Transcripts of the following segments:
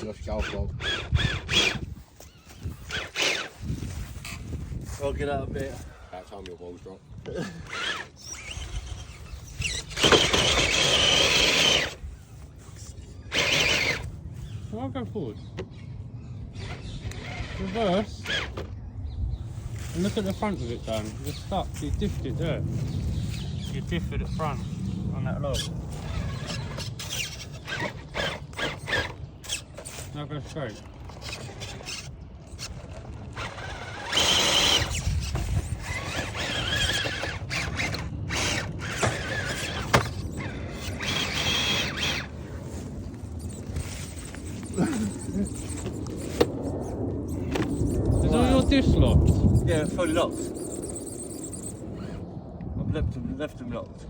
Just golf ball. I'll get out a bit. About time your balls drop. I'll go forward. Reverse. And look at the front of it, Dan. You're stuck. You're diffed there. You're diffed at the front on that log. Now go straight. Is all your diffs locked? Yeah, it's fully locked. I've left them locked.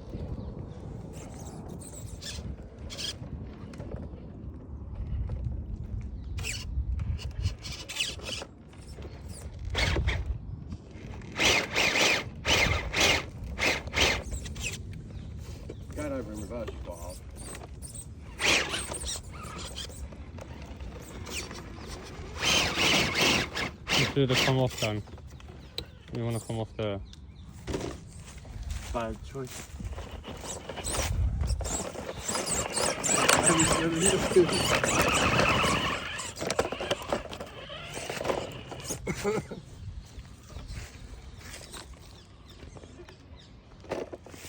Going over in reverse is quite hard. You should have come off, Dan. You want to come off there. Bad choice.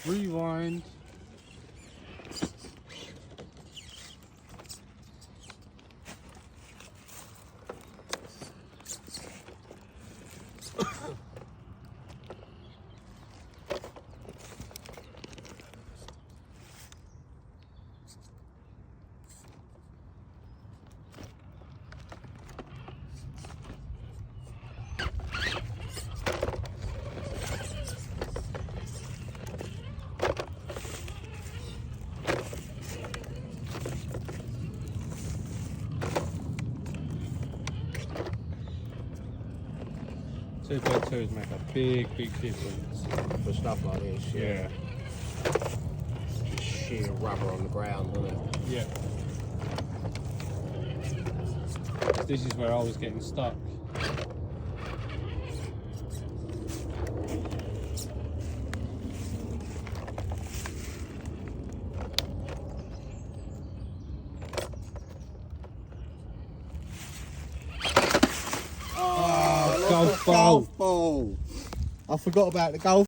Rewind. Two by twos make a big difference. For stuff like this, Yeah. Just sheer rubber on the ground, isn't it? Yeah. This is where I was getting stuck. Golf ball. Golf ball. I forgot about the golf